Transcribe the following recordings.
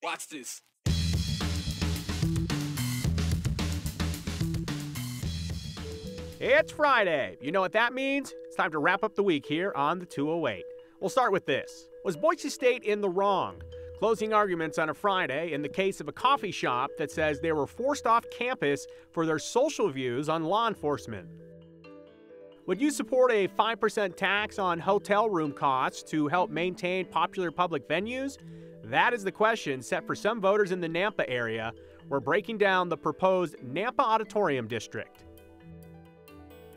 Watch this. It's Friday. You know what that means? It's time to wrap up the week here on the 208. We'll start with this. Was Boise State in the wrong? Closing arguments on a Friday in the case of a coffee shop that says they were forced off campus for their social views on law enforcement. Would you support a 5% tax on hotel room costs to help maintain popular public venues? That is the question set for some voters in the Nampa area. We're breaking down the proposed Nampa Auditorium District.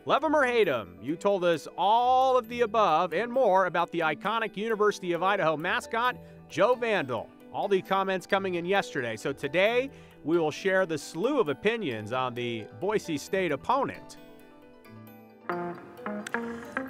Love 'em or hate 'em, you told us all of the above and more about the iconic University of Idaho mascot, Joe Vandal. All the comments coming in yesterday. So today, we will share the slew of opinions on the Boise State opponent.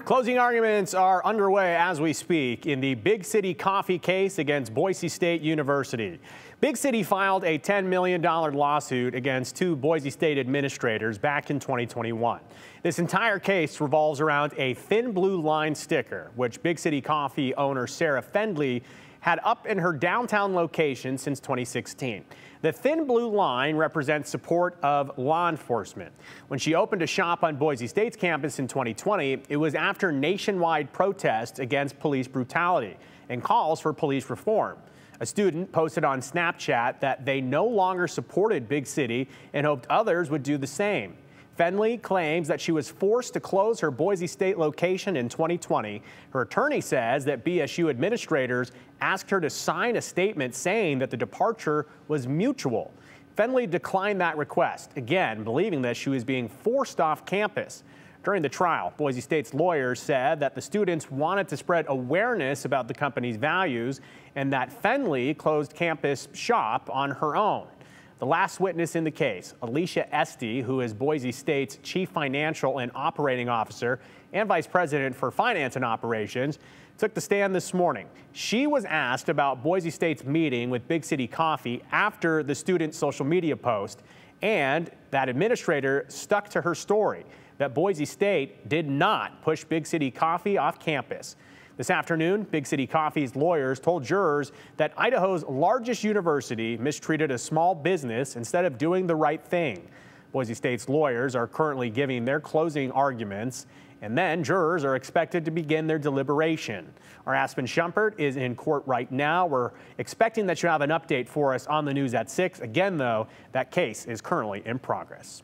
Closing arguments are underway as we speak in the Big City Coffee case against Boise State University. Big City filed a $10 million lawsuit against two Boise State administrators back in 2021. This entire case revolves around a thin blue line sticker, which Big City Coffee owner Sarah Fendley had up in her downtown location since 2016. The thin blue line represents support of law enforcement. When she opened a shop on Boise State's campus in 2020, it was after nationwide protests against police brutality and calls for police reform. A student posted on Snapchat that they no longer supported Big City and hoped others would do the same. Fendley claims that she was forced to close her Boise State location in 2020. Her attorney says that BSU administrators asked her to sign a statement saying that the departure was mutual. Fendley declined that request, again believing that she was being forced off campus. During the trial, Boise State's lawyers said that the students wanted to spread awareness about the company's values and that Fendley closed campus shop on her own. The last witness in the case, Alicia Esty, who is Boise State's Chief Financial and Operating Officer and Vice President for Finance and Operations, took the stand this morning. She was asked about Boise State's meeting with Big City Coffee after the student's social media post, and that administrator stuck to her story that Boise State did not push Big City Coffee off campus. This afternoon, Big City Coffee's lawyers told jurors that Idaho's largest university mistreated a small business instead of doing the right thing. Boise State's lawyers are currently giving their closing arguments, and then jurors are expected to begin their deliberation. Our Aspen Shumpert is in court right now. We're expecting that you'll have an update for us on the news at 6. Again, though, that case is currently in progress.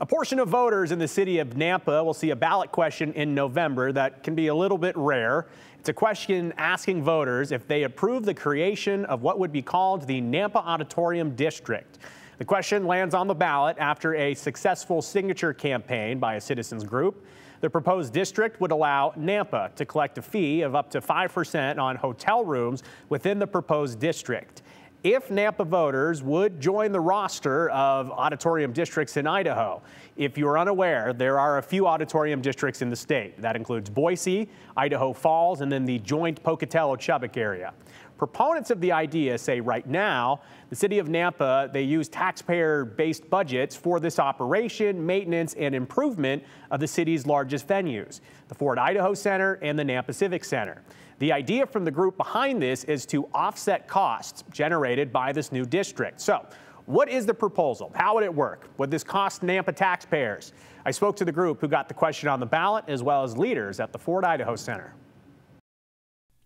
A portion of voters in the city of Nampa will see a ballot question in November that can be a little bit rare. It's a question asking voters if they approve the creation of what would be called the Nampa Auditorium District. The question lands on the ballot after a successful signature campaign by a citizens group. The proposed district would allow Nampa to collect a fee of up to 5% on hotel rooms within the proposed district. If Nampa voters would join the roster of auditorium districts in Idaho. If you're unaware, there are a few auditorium districts in the state. That includes Boise, Idaho Falls, and then the joint Pocatello-Chubbuck area. Proponents of the idea say right now, the city of Nampa, they use taxpayer-based budgets for this operation, maintenance, and improvement of the city's largest venues, the Ford Idaho Center and the Nampa Civic Center. The idea from the group behind this is to offset costs generated by this new district. So, what is the proposal? How would it work? Would this cost Nampa taxpayers? I spoke to the group who got the question on the ballot, as well as leaders at the Ford Idaho Center.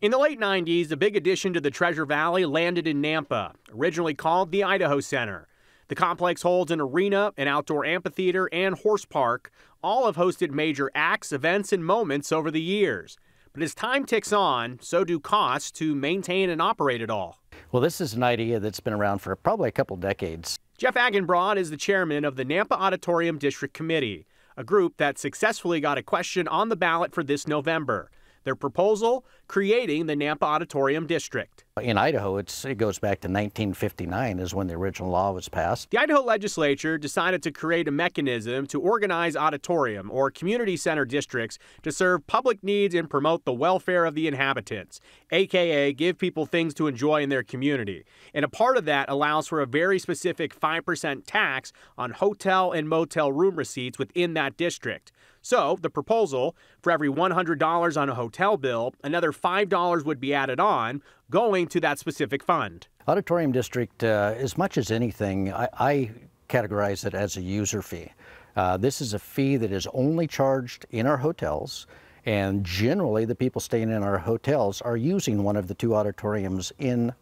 In the late 90s, a big addition to the Treasure Valley landed in Nampa, originally called the Idaho Center. The complex holds an arena, an outdoor amphitheater, and horse park. All have hosted major acts, events, and moments over the years. But as time ticks on, so do costs to maintain and operate it all. Well, this is an idea that's been around for probably a couple decades. Jeff Agenbrod is the chairman of the Nampa Auditorium District Committee, a group that successfully got a question on the ballot for this November. Their proposal, creating the Nampa Auditorium District. In Idaho, it goes back to 1959 is when the original law was passed. The Idaho legislature decided to create a mechanism to organize auditorium or community center districts to serve public needs and promote the welfare of the inhabitants, aka give people things to enjoy in their community. And a part of that allows for a very specific 5% tax on hotel and motel room receipts within that district. So the proposal, for every $100 on a hotel bill, another $5 would be added on, going to that specific fund. Auditorium District, as much as anything, I categorize it as a user fee. This is a fee that is only charged in our hotels, and generally the people staying in our hotels are using one of the two auditoriums in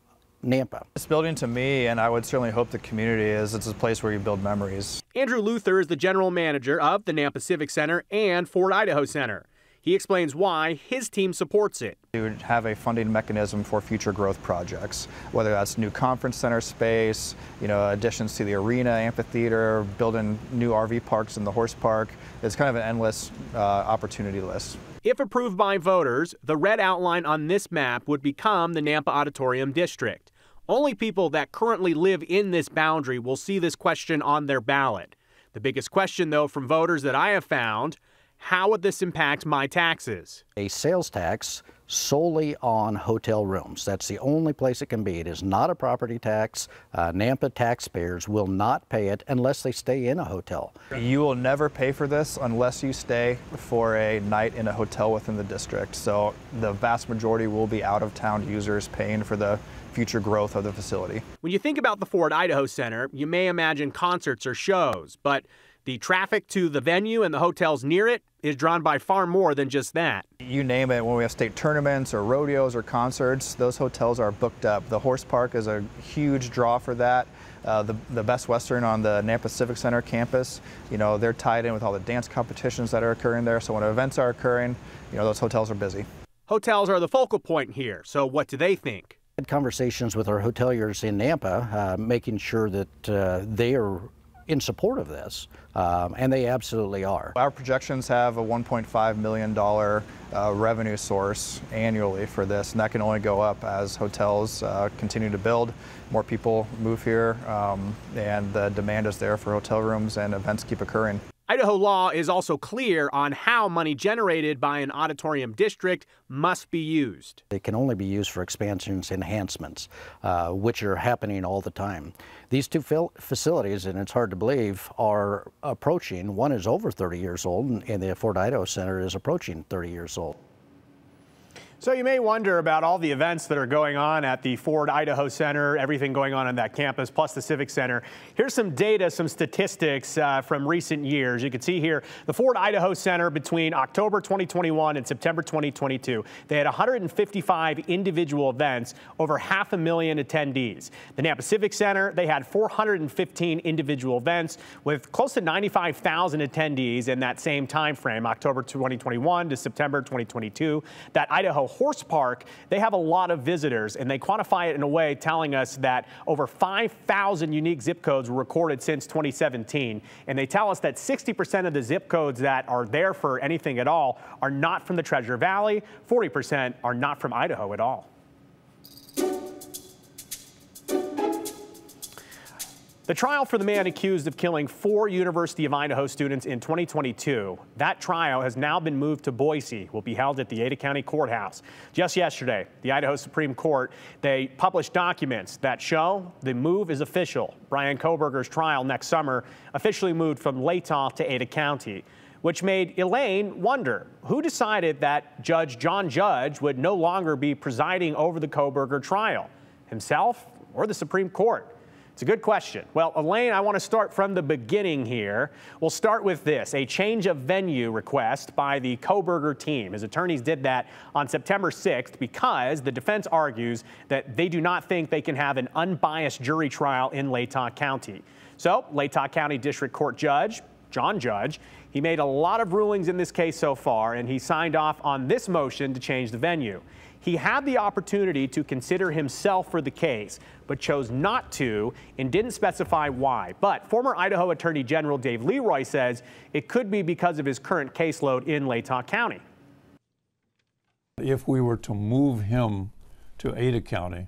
Nampa. This building, to me, and I would certainly hope the community is, it's a place where you build memories. Andrew Luther is the general manager of the Nampa Civic Center and Ford Idaho Center. He explains why his team supports it. We would have a funding mechanism for future growth projects, whether that's new conference center space, additions to the arena, amphitheater, building new RV parks in the horse park. It's kind of an endless opportunity list. If approved by voters, the red outline on this map would become the Nampa Auditorium District. Only people that currently live in this boundary will see this question on their ballot. The biggest question, though, from voters that I have found: how would this impact my taxes? A sales tax solely on hotel rooms. That's the only place it can be. It is not a property tax. Nampa taxpayers will not pay it unless they stay in a hotel. You will never pay for this unless you stay for a night in a hotel within the district. So the vast majority will be out-of-town users paying for the future growth of the facility. When you think about the Ford Idaho Center, you may imagine concerts or shows, but the traffic to the venue and the hotels near it is drawn by far more than just that. You name it, when we have state tournaments or rodeos or concerts, those hotels are booked up. The horse park is a huge draw for that. The Best Western on the Nampa Civic Center campus, they're tied in with all the dance competitions that are occurring there. So when events are occurring, those hotels are busy. Hotels are the focal point here, so what do they think? I had conversations with our hoteliers in Nampa, making sure that they are in support of this, and they absolutely are. Our projections have a $1.5 million revenue source annually for this, and that can only go up as hotels continue to build, more people move here, and the demand is there for hotel rooms and events keep occurring. Idaho law is also clear on how money generated by an auditorium district must be used. It can only be used for expansions, enhancements, which are happening all the time. These two facilities, and it's hard to believe, are approaching, one is over 30 years old, and the Ford Idaho Center is approaching 30 years old. So you may wonder about all the events that are going on at the Ford Idaho Center, everything going on that campus, plus the Civic Center. Here's some data, some statistics from recent years. You can see here the Ford Idaho Center between October 2021 and September 2022. They had 155 individual events, over 500,000 attendees. The Nampa Civic Center, they had 415 individual events with close to 95,000 attendees in that same time frame, October 2021 to September 2022. That Idaho Horse Park, they have a lot of visitors, and they quantify it in a way telling us that over 5,000 unique zip codes were recorded since 2017. And they tell us that 60% of the zip codes that are there for anything at all are not from the Treasure Valley, 40% are not from Idaho at all. The trial for the man accused of killing 4 University of Idaho students in 2022, that trial has now been moved to Boise, will be held at the Ada County Courthouse. Just yesterday, the Idaho Supreme Court, they published documents that show the move is official. Brian Kohberger's trial next summer officially moved from Latah to Ada County, which made Elaine wonder who decided that Judge John Judge would no longer be presiding over the Kohberger trial, himself or the Supreme Court? It's a good question. Well, Elaine, I want to start from the beginning here. We'll start with this, a change of venue request by the Kohberger team. His attorneys did that on September 6th because the defense argues that they do not think they can have an unbiased jury trial in Latah County. So, Latah County District Court Judge John Judge, he made a lot of rulings in this case so far, and he signed off on this motion to change the venue. He had the opportunity to consider himself for the case, but chose not to and didn't specify why. But former Idaho Attorney General Dave Leroy says it could be because of his current caseload in Latah County. If we were to move him to Ada County,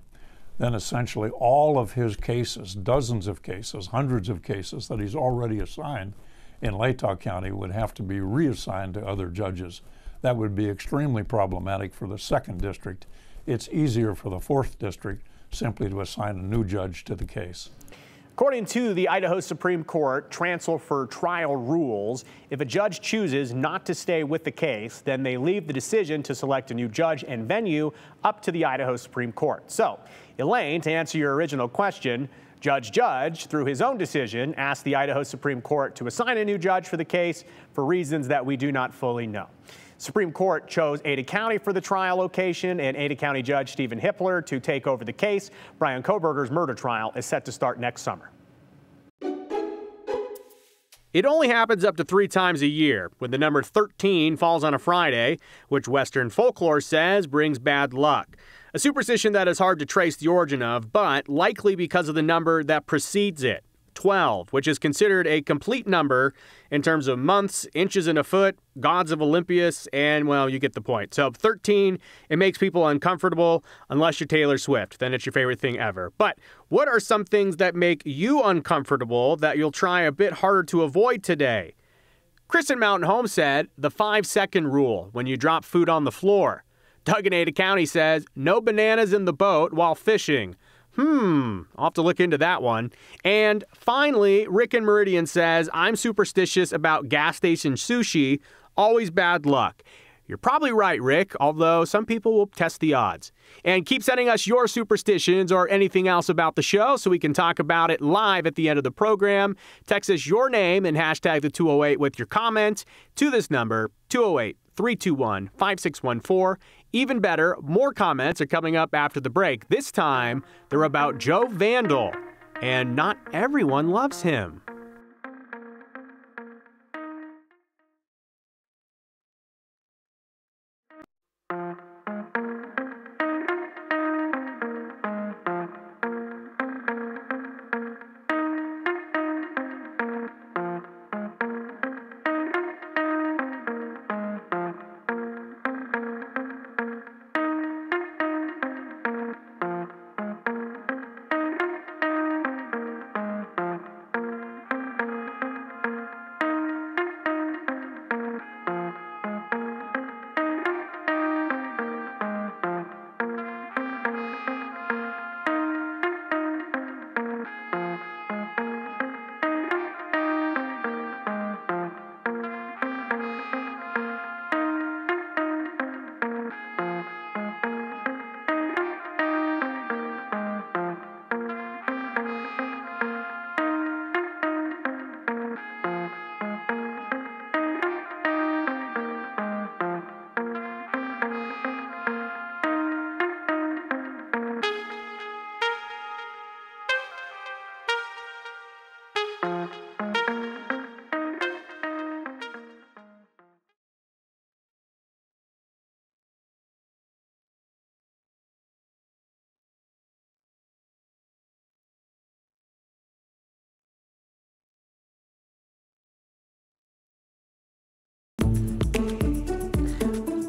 then essentially all of his cases, dozens of cases, hundreds of cases that he's already assigned in Latah County would have to be reassigned to other judges. That would be extremely problematic for the 2nd district. It's easier for the 4th district simply to assign a new judge to the case. According to the Idaho Supreme Court transfer trial rules, if a judge chooses not to stay with the case, then they leave the decision to select a new judge and venue up to the Idaho Supreme Court. So, Elaine, to answer your original question, Judge, through his own decision, asked the Idaho Supreme Court to assign a new judge for the case for reasons that we do not fully know. Supreme Court chose Ada County for the trial location, and Ada County Judge Stephen Hippler to take over the case. Brian Kohberger's murder trial is set to start next summer. It only happens up to 3 times a year, when the number 13 falls on a Friday, which Western folklore says brings bad luck. A superstition that is hard to trace the origin of, but likely because of the number that precedes it, 12, which is considered a complete number in terms of months, inches in a foot, gods of Olympus, and, well, you get the point. So 13, it makes people uncomfortable unless you're Taylor Swift. Then it's your favorite thing ever. But what are some things that make you uncomfortable that you'll try a bit harder to avoid today? Chris in Mountain Home said the 5-second rule when you drop food on the floor. Doug in Ada County says no bananas in the boat while fishing. I'll have to look into that one. And finally, Rick in Meridian says, I'm superstitious about gas station sushi. Always bad luck. You're probably right, Rick, although some people will test the odds. And keep sending us your superstitions or anything else about the show so we can talk about it live at the end of the program. Text us your name and hashtag the 208 with your comment to this number, 208-321-5614. Even better, more comments are coming up after the break. This time, they're about Joe Vandal, and not everyone loves him.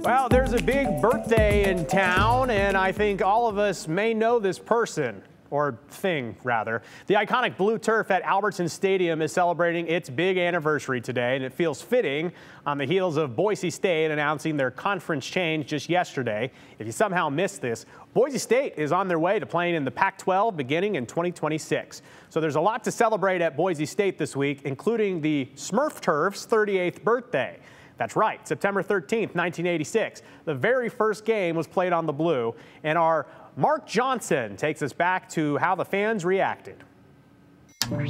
Well, there's a big birthday in town, and I think all of us may know this person, or thing, rather. The iconic blue turf at Albertson Stadium is celebrating its big anniversary today, and it feels fitting on the heels of Boise State announcing their conference change just yesterday. If you somehow missed this, Boise State is on their way to playing in the Pac-12 beginning in 2026. So there's a lot to celebrate at Boise State this week, including the Smurf Turf's 38th birthday. That's right, September 13th, 1986. The very first game was played on the blue, and our Mark Johnson takes us back to how the fans reacted. What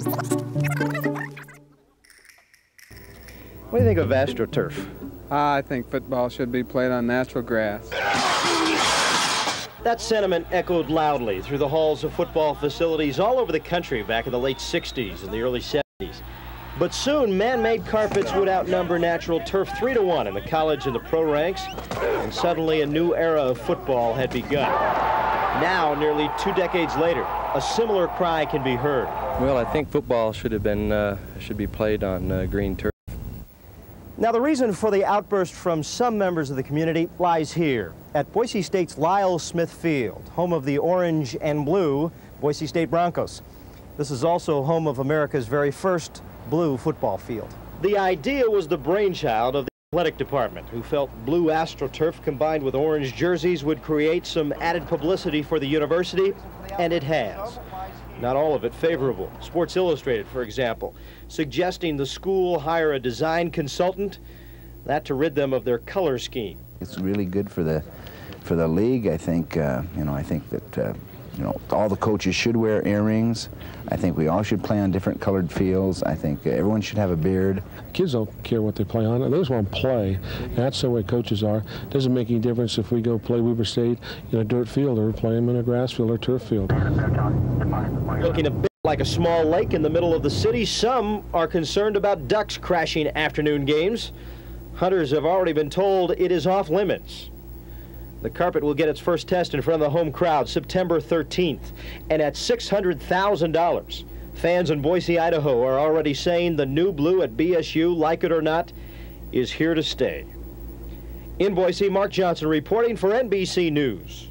do you think of AstroTurf? I think football should be played on natural grass. That sentiment echoed loudly through the halls of football facilities all over the country back in the late 60s and the early 70s. But soon, man-made carpets would outnumber natural turf 3-1 in the college and the pro ranks, and suddenly a new era of football had begun. Now, nearly 2 decades later, a similar cry can be heard. Well, I think football should be played on green turf. Now, the reason for the outburst from some members of the community lies here. at Boise State's Lyle Smith Field, home of the orange and blue Boise State Broncos. This is also home of America's very first blue football field. The idea was the brainchild of the athletic department, who felt blue AstroTurf combined with orange jerseys would create some added publicity for the university, and it has. Not all of it favorable. Sports Illustrated, for example, suggesting the school hire a design consultant, that to rid them of their color scheme. It's really good for the league. I think I think that all the coaches should wear earrings. I think we all should play on different colored fields. I think everyone should have a beard. Kids don't care what they play on. They just want to play. That's the way coaches are. It doesn't make any difference if we go play Weber State in a dirt field or play them in a grass field or turf field. Looking a bit like a small lake in the middle of the city, some are concerned about ducks crashing afternoon games. Hunters have already been told it is off limits. The carpet will get its first test in front of the home crowd September 13th, and at $600,000. Fans in Boise, Idaho are already saying the new blue at BSU, like it or not, is here to stay. In Boise, Mark Johnson reporting for NBC News.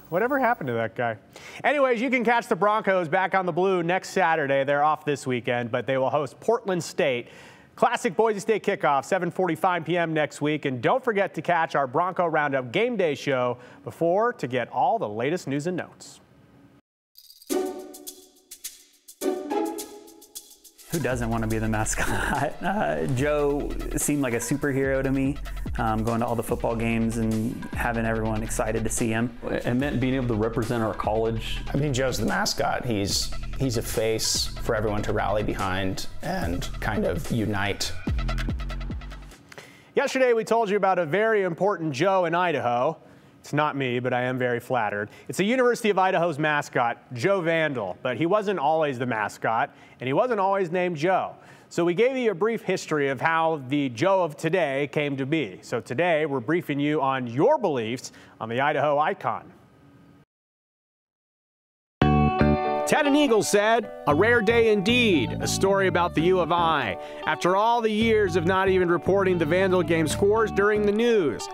Whatever happened to that guy? Anyways, you can catch the Broncos back on the blue next Saturday. They're off this weekend, but they will host Portland State. Classic Boise State kickoff, 7:45 p.m. next week. And don't forget to catch our Bronco Roundup Game Day show to get all the latest news and notes. Who doesn't want to be the mascot? Joe seemed like a superhero to me, going to all the football games and having everyone excited to see him. And then being able to represent our college. I mean, Joe's the mascot. He's a face for everyone to rally behind and kind of unite. Yesterday, we told you about a very important Joe in Idaho. It's not me, but I am very flattered. It's the University of Idaho's mascot, Joe Vandal, but he wasn't always the mascot, and he wasn't always named Joe. So we gave you a brief history of how the Joe of today came to be. So today, we're briefing you on your beliefs on the Idaho icon. Ted and Eagle said, "A rare day indeed, a story about the U of I, after all the years of not even reporting the Vandal game scores during the news."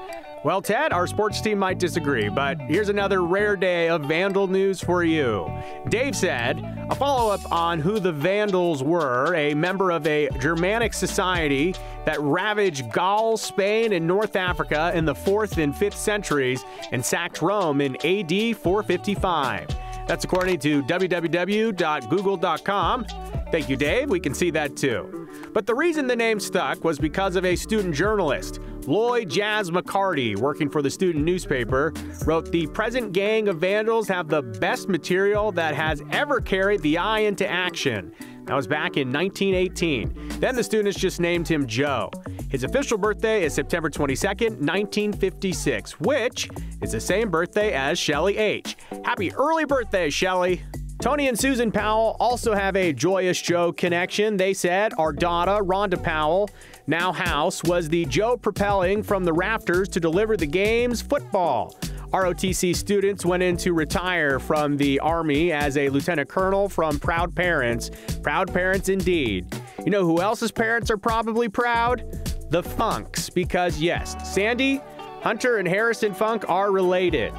Well, Ted, our sports team might disagree, but here's another rare day of Vandal news for you. Dave said, a follow-up on who the Vandals were, a member of a Germanic society that ravaged Gaul, Spain, and North Africa in the 4th and 5th centuries and sacked Rome in AD 455. That's according to www.google.com. Thank you, Dave. We can see that too. But the reason the name stuck was because of a student journalist. Lloyd Jazz McCarty, working for the student newspaper, wrote, "The present gang of Vandals have the best material that has ever carried the eye into action." That was back in 1918. Then the students just named him Joe. His official birthday is September 22nd, 1956, which is the same birthday as Shelley H. Happy early birthday, Shelley. Tony and Susan Powell also have a Joyous Joe connection. They said our daughter, Rhonda Powell, now house, was the Joe propelling from the rafters to deliver the game's football. ROTC students went in to retire from the Army as a lieutenant colonel from proud parents. Proud parents indeed. You know who else's parents are probably proud? The Funks, because yes, Sandy, Hunter, and Harrison Funk are related.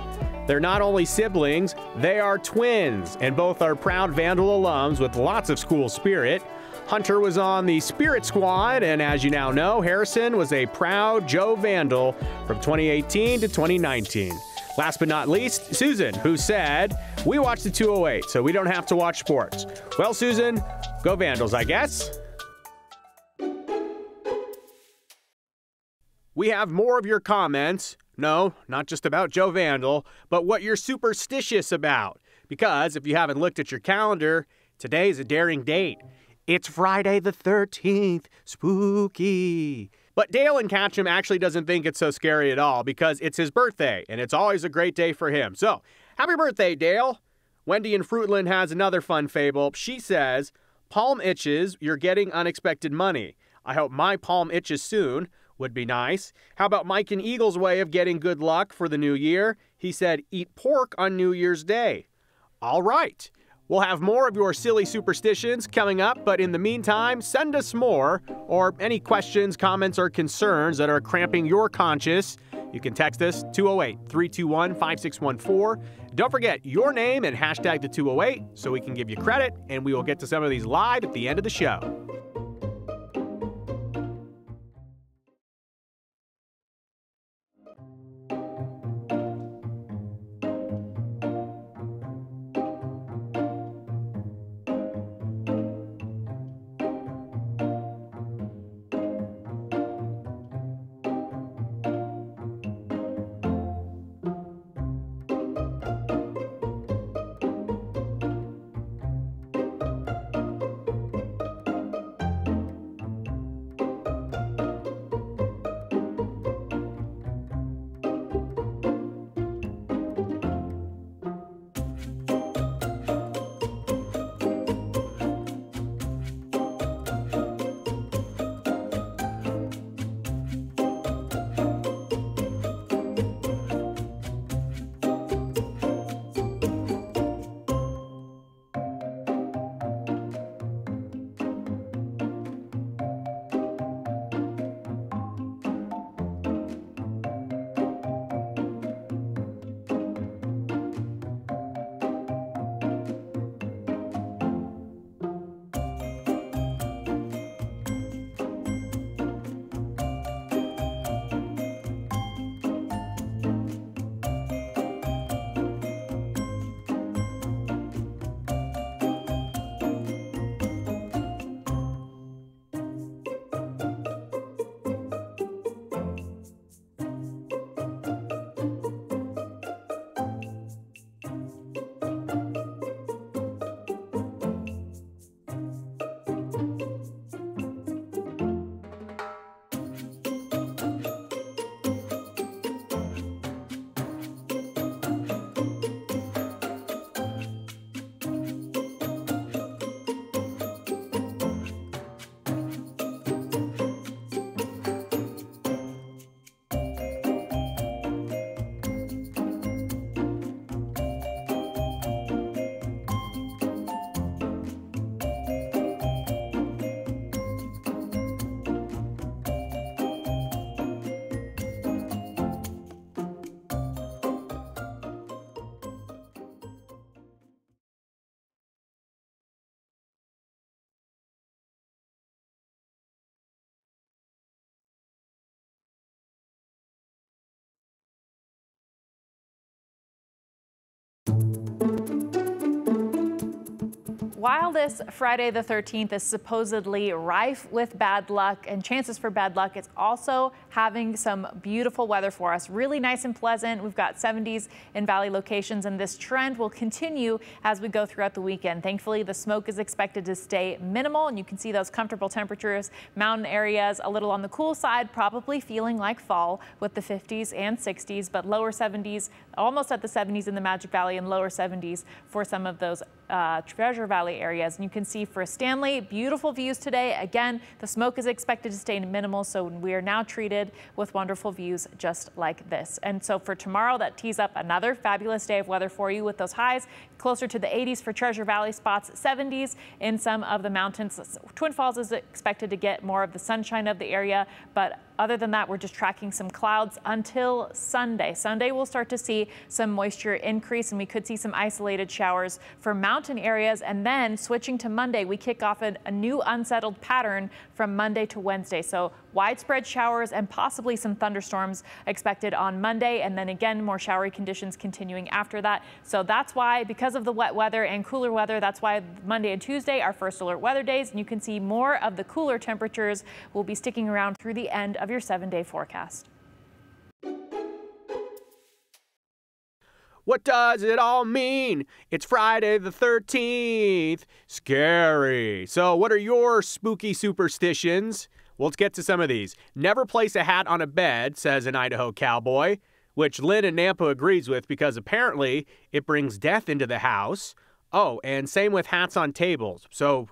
They're not only siblings, they are twins, and both are proud Vandal alums with lots of school spirit. Hunter was on the Spirit Squad, and as you now know, Harrison was a proud Joe Vandal from 2018 to 2019. Last but not least, Susan, who said, "We watch the 208, so we don't have to watch sports." Well, Susan, go Vandals, I guess. We have more of your comments. No, not just about Joe Vandal, but what you're superstitious about. Because if you haven't looked at your calendar, today is a daring date. It's Friday the 13th. Spooky. But Dale in Catcham actually doesn't think it's so scary at all because it's his birthday, and it's always a great day for him. So, happy birthday, Dale. Wendy in Fruitland has another fun fable. She says, "Palm itches, you're getting unexpected money. I hope my palm itches soon. Would be nice. How about Mike and Eagle's way of getting good luck for the new year? He said, eat pork on New Year's Day." All right. We'll have more of your silly superstitions coming up, but in the meantime, send us more, or any questions, comments, or concerns that are cramping your conscience. You can text us 208-321-5614. Don't forget your name and hashtag the 208 so we can give you credit, and we will get to some of these live at the end of the show. While this Friday the 13th is supposedly rife with bad luck and chances for bad luck, it's also having some beautiful weather for us. Really nice and pleasant. We've got 70s in valley locations, and this trend will continue as we go throughout the weekend. Thankfully, the smoke is expected to stay minimal, and you can see those comfortable temperatures. Mountain areas a little on the cool side, probably feeling like fall with the 50s and 60s, but lower 70s, almost at the 70s in the Magic Valley, and lower 70s for some of those Treasure Valley areas. And you can see for Stanley, beautiful views today. Again, the smoke is expected to stay minimal, so we are now treated with wonderful views just like this. And so for tomorrow, that tees up another fabulous day of weather for you with those highs closer to the 80s for Treasure Valley spots, 70s in some of the mountains. Twin Falls is expected to get more of the sunshine of the area, but other than that, we're just tracking some clouds until Sunday. Sunday, we'll start to see some moisture increase, and we could see some isolated showers for mountain areas. And then switching to Monday, we kick off a new unsettled pattern from Monday to Wednesday. So widespread showers and possibly some thunderstorms expected on Monday. And then again, more showery conditions continuing after that. So that's why, because of the wet weather and cooler weather, that's why Monday and Tuesday are first alert weather days. And you can see more of the cooler temperatures will be sticking around through the end of your 7-day forecast. What does it all mean? It's Friday the 13th. Scary. So what are your spooky superstitions? Well, let's get to some of these. Never place a hat on a bed, says an Idaho cowboy, which Lynn in Nampa agrees with because apparently it brings death into the house. Oh, and same with hats on tables. So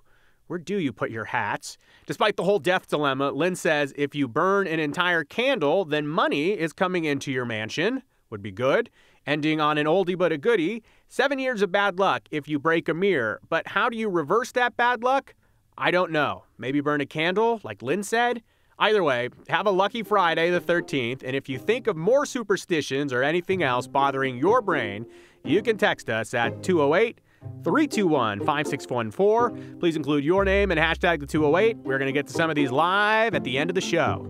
where do you put your hats? Despite the whole death dilemma, Lynn says if you burn an entire candle, then money is coming into your mansion. Would be good. Ending on an oldie but a goodie, 7 years of bad luck if you break a mirror. But how do you reverse that bad luck? I don't know. Maybe burn a candle, like Lynn said? Either way, have a lucky Friday the 13th, and if you think of more superstitions or anything else bothering your brain, you can text us at 208-321-5614. Please include your name and hashtag the 208. We're going to get to some of these live at the end of the show.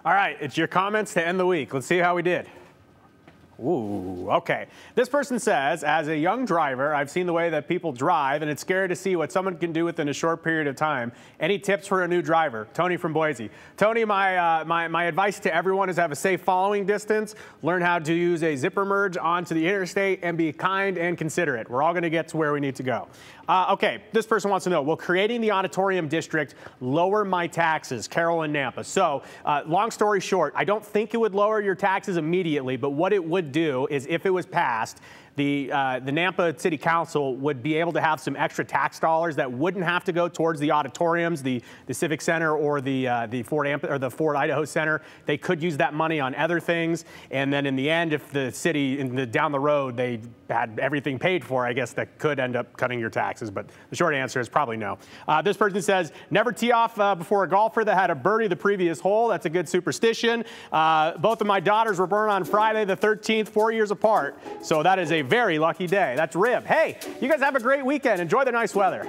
All right, it's your comments to end the week. Let's see how we did. Ooh, okay. This person says, as a young driver, I've seen the way that people drive, and it's scary to see what someone can do within a short period of time. Any tips for a new driver? Tony from Boise. Tony, my advice to everyone is have a safe following distance, learn how to use a zipper merge onto the interstate, and be kind and considerate. We're all going to get to where we need to go. Okay, this person wants to know, will creating the Auditorium District lower my taxes? Carol in Nampa. So, long story short, I don't think it would lower your taxes immediately, but what it would do is if it was passed, the Nampa City Council would be able to have some extra tax dollars that wouldn't have to go towards the auditoriums, the Civic Center, or the Ford Idaho Center. They could use that money on other things, and then in the end, if the city down the road they had everything paid for, I guess that could end up cutting your taxes. But the short answer is probably no. This person says, never tee off before a golfer that had a birdie the previous hole. That's a good superstition. Both of my daughters were born on Friday the 13th, 4 years apart. So that is a very lucky day. That's Rib. Hey, you guys have a great weekend. Enjoy the nice weather.